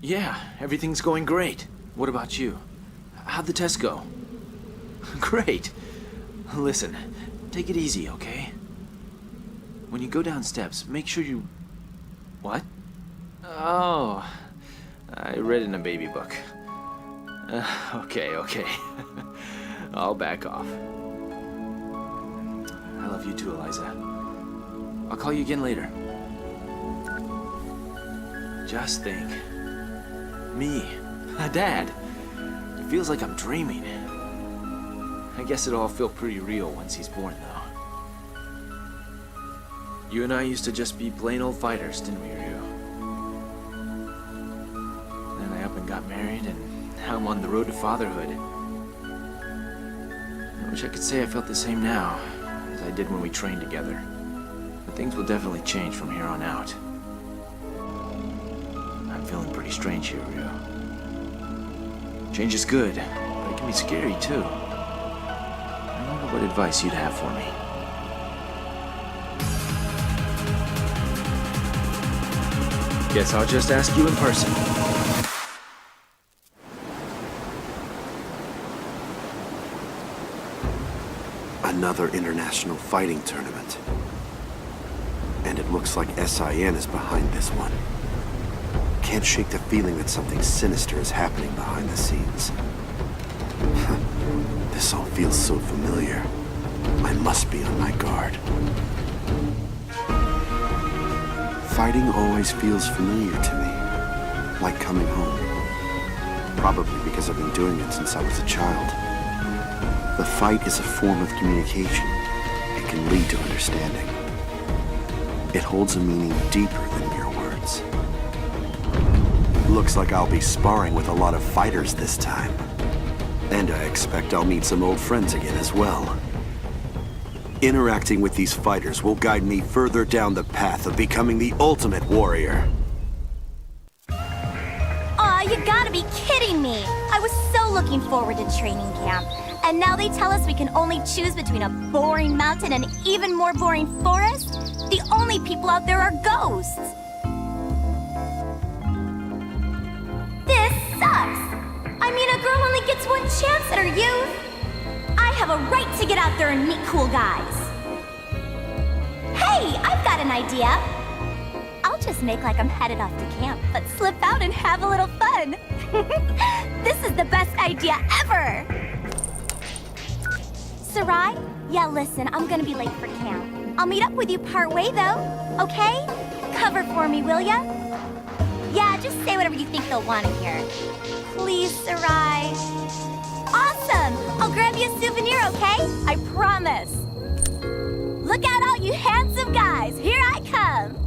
Yeah, everything's going great. What about you? How'd the test go? Great. Listen, take it easy, okay? When you go down steps, make sure you... What? Oh, I read in a baby book. Okay. I'll back off. I love you too, Eliza. I'll call you again later. Just think. Me, a dad. It feels like I'm dreaming. I guess it'll all feel pretty real once he's born, though. You and I used to just be plain old fighters, didn't we, Ryu? Then I up and got married, and now I'm on the road to fatherhood. I wish I could say I felt the same now as I did when we trained together. But things will definitely change from here on out. I'm feeling pretty strange here, Ryu. Change is good, but it can be scary, too. I wonder what advice you'd have for me. Guess I'll just ask you in person. Another international fighting tournament. And it looks like SIN is behind this one. Can't shake the feeling that something sinister is happening behind the scenes. This all feels so familiar. I must be on my guard. Fighting always feels familiar to me, like coming home. Probably because I've been doing it since I was a child. The fight is a form of communication. It can lead to understanding. It holds a meaning deeper than mere words. Looks like I'll be sparring with a lot of fighters this time. And I expect I'll meet some old friends again as well. Interacting with these fighters will guide me further down the path of becoming the ultimate warrior. Aw, you gotta be kidding me! I was so looking forward to training camp. And now they tell us we can only choose between a boring mountain and an even more boring forest? The only people out there are ghosts! This sucks! I mean, a girl only gets one chance at her youth! I have a right to get out there and meet cool guys! Hey, I've got an idea! I'll just make like I'm headed off to camp, but slip out and have a little fun! This is the best idea ever! Sarai? Yeah, listen, I'm gonna be late for camp. I'll meet up with you partway, though, okay? Cover for me, will ya? Yeah, just say whatever you think they'll want to hear. Please, Sarai. Awesome! I'll grab you a souvenir, okay? I promise. Look out, all you handsome guys! Here I come!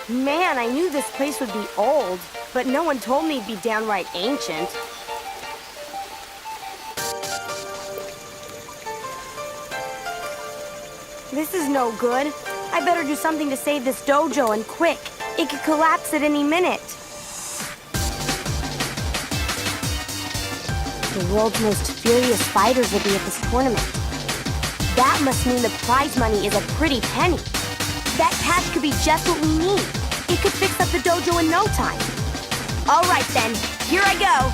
Man, I knew this place would be old, but no one told me it'd be downright ancient. This is no good. I better do something to save this dojo, and quick. It could collapse at any minute. The world's most furious fighters will be at this tournament. That must mean the prize money is a pretty penny. That cash could be just what we need. It could fix up the dojo in no time. All right then, here I go.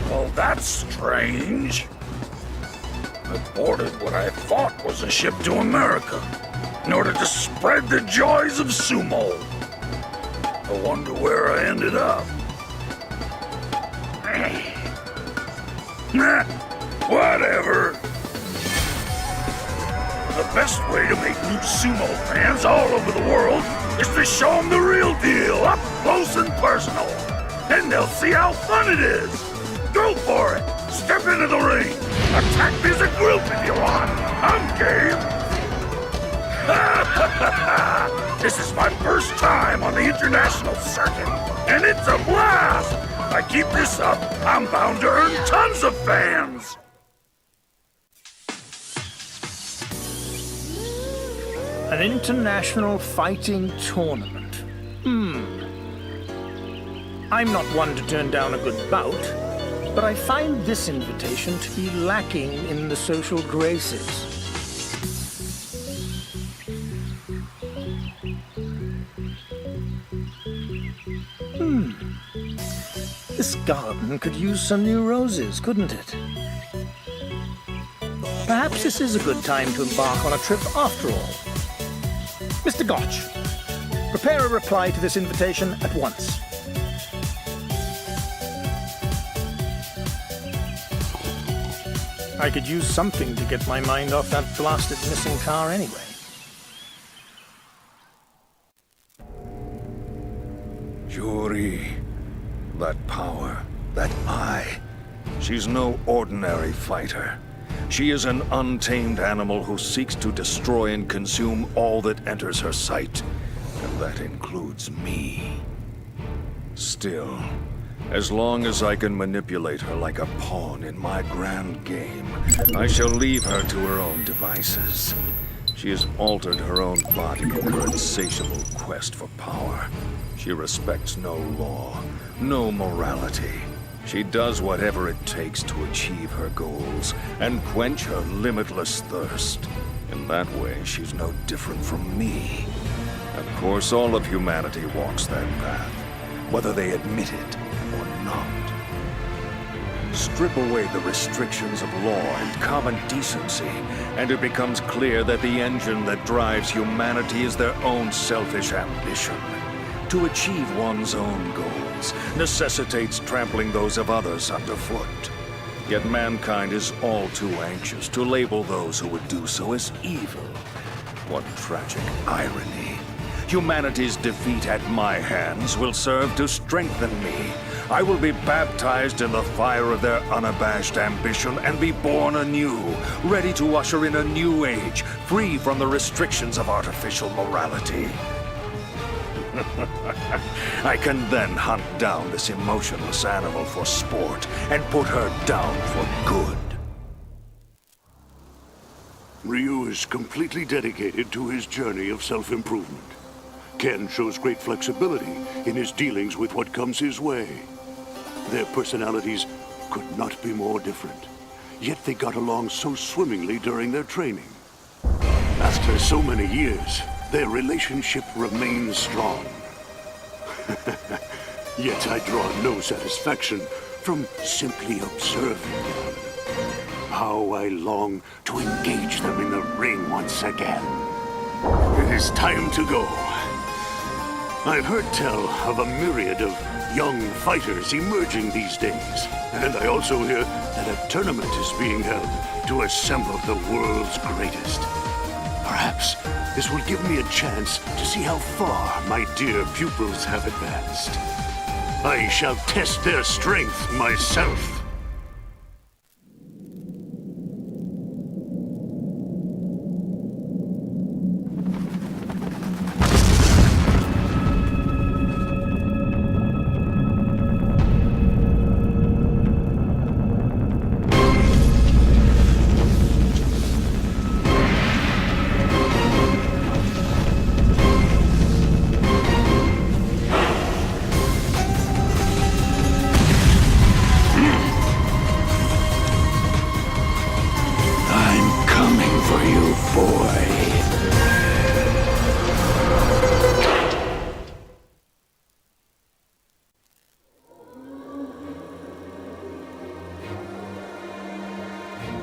Well, that's strange. I boarded what I thought was a ship to America in order to spread the joys of sumo. I wonder where I ended up. Nah, whatever. The best way to make new sumo fans all over the world is to show them the real deal, up close and personal. Then they'll see how fun it is. Go for it. Step into the ring. Attack me as a group if you want. I'm game. This is my first time on the international circuit, and it's a blast. If I keep this up, I'm bound to earn tons of fans. An international fighting tournament. I'm not one to turn down a good bout, but I find this invitation to be lacking in the social graces. This garden could use some new roses, couldn't it? Perhaps this is a good time to embark on a trip after all. Mr. Gotch, prepare a reply to this invitation at once. I could use something to get my mind off that blasted missing car anyway. Yuri, that power, that eye. She's no ordinary fighter. She is an untamed animal who seeks to destroy and consume all that enters her sight. And that includes me. Still, as long as I can manipulate her like a pawn in my grand game, I shall leave her to her own devices. She has altered her own body in her insatiable quest for power. She respects no law, no morality. She does whatever it takes to achieve her goals and quench her limitless thirst. In that way, she's no different from me. Of course, all of humanity walks that path, whether they admit it or not. Strip away the restrictions of law and common decency, and it becomes clear that the engine that drives humanity is their own selfish ambition. To achieve one's own goals necessitates trampling those of others underfoot. Yet mankind is all too anxious to label those who would do so as evil. What tragic irony. Humanity's defeat at my hands will serve to strengthen me. I will be baptized in the fire of their unabashed ambition and be born anew, ready to usher in a new age, free from the restrictions of artificial morality. I can then hunt down this emotionless animal for sport and put her down for good. Ryu is completely dedicated to his journey of self-improvement. Ken shows great flexibility in his dealings with what comes his way. Their personalities could not be more different, yet they got along so swimmingly during their training. After so many years, their relationship remains strong. Yet I draw no satisfaction from simply observing them. How I long to engage them in the ring once again. It is time to go. I've heard tell of a myriad of young fighters emerging these days, and I also hear that a tournament is being held to assemble the world's greatest. Perhaps this will give me a chance to see how far my dear pupils have advanced. I shall test their strength myself.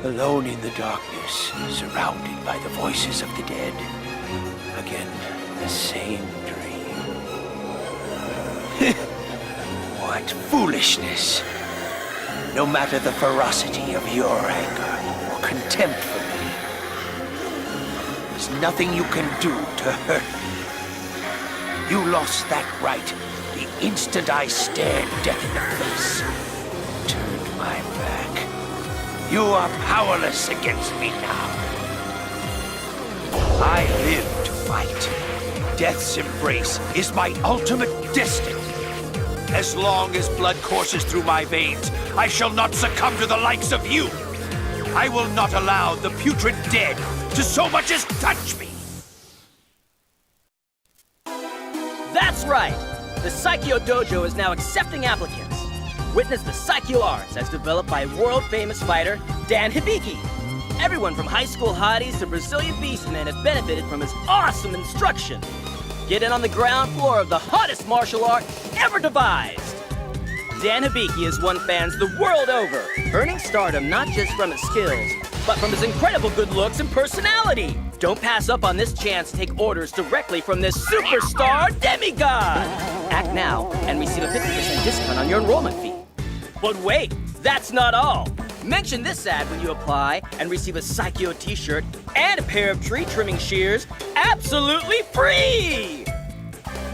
Alone in the darkness, surrounded by the voices of the dead. Again, the same dream. What foolishness! No matter the ferocity of your anger or contempt for me, there's nothing you can do to hurt me. You lost that right the instant I stared death in the face. Turned my back. You are powerless against me now. I live to fight. Death's embrace is my ultimate destiny. As long as blood courses through my veins, I shall not succumb to the likes of you. I will not allow the putrid dead to so much as touch me. That's right. The Psycho Dojo is now accepting applicants. Witness the Psycho Arts as developed by world-famous fighter Dan Hibiki. Everyone from high school hotties to Brazilian beastmen have benefited from his awesome instruction. Get in on the ground floor of the hottest martial art ever devised. Dan Hibiki has won fans the world over, earning stardom not just from his skills, but from his incredible good looks and personality. Don't pass up on this chance to take orders directly from this superstar demigod. Act now and receive a 50% discount on your enrollment fee. But wait, that's not all. Mention this ad when you apply and receive a Psycho t-shirt and a pair of tree trimming shears absolutely free!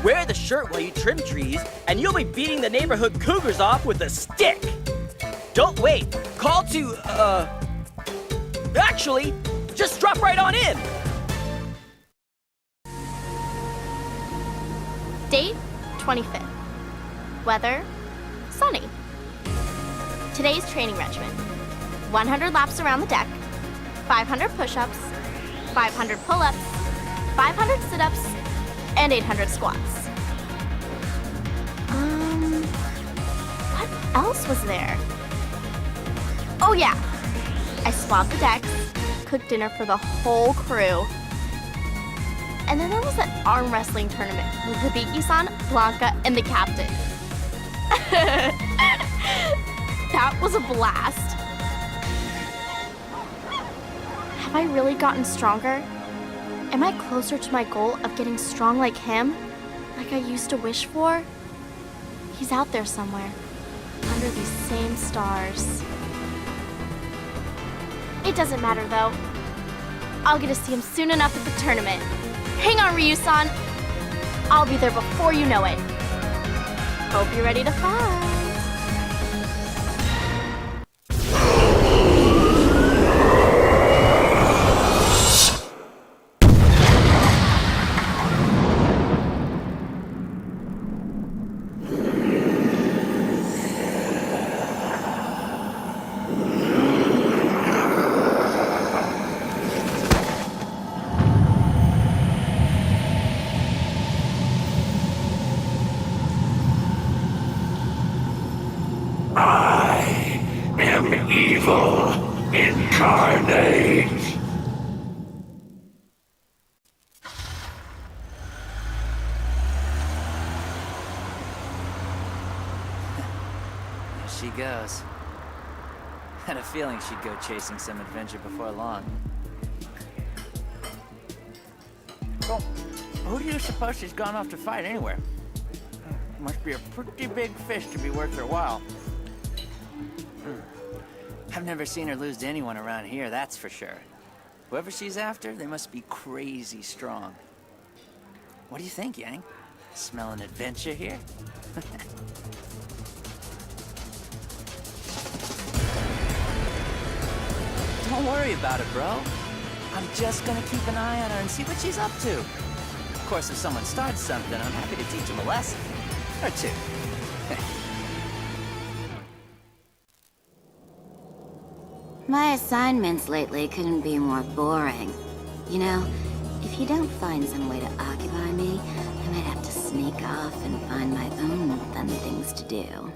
Wear the shirt while you trim trees, and you'll be beating the neighborhood cougars off with a stick. Don't wait. Call to, Actually, just drop right on in. Date, 25th. Weather, sunny. Today's training regimen. 100 laps around the deck, 500 push-ups, 500 pull-ups, 500 sit-ups, and 800 squats. What else was there? Oh yeah, I swabbed the decks, cooked dinner for the whole crew, and then there was that arm wrestling tournament with Hibiki-san, Blanca, and the captain. That was a blast. Have I really gotten stronger? Am I closer to my goal of getting strong like him? Like I used to wish for? He's out there somewhere, under these same stars. It doesn't matter though. I'll get to see him soon enough at the tournament. Hang on, Ryu-san. I'll be there before you know it. Hope you're ready to fight. Evil incarnate. There she goes. Had a feeling she'd go chasing some adventure before long. Well, who do you suppose she's gone off to fight anywhere? Must be a pretty big fish to be worth her while. I've never seen her lose to anyone around here, that's for sure. Whoever she's after, they must be crazy strong. What do you think, Yang? Smell an adventure here? Don't worry about it, bro. I'm just gonna keep an eye on her and see what she's up to. Of course, if someone starts something, I'm happy to teach them a lesson. Or two. My assignments lately couldn't be more boring. You know, if you don't find some way to occupy me, I might have to sneak off and find my own fun things to do.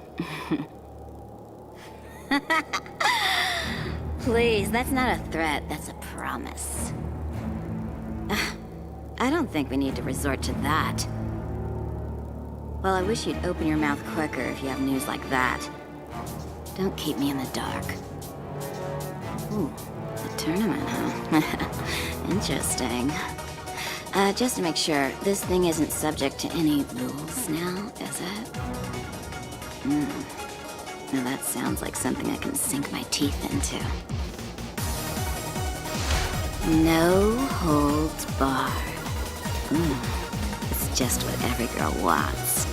Please, that's not a threat, that's a promise. I don't think we need to resort to that. Well, I wish you'd open your mouth quicker if you have news like that. Don't keep me in the dark. Ooh, a tournament, huh? Interesting. Just to make sure, this thing isn't subject to any rules now, is it? Now that sounds like something I can sink my teeth into. No holds barred. It's just what every girl wants.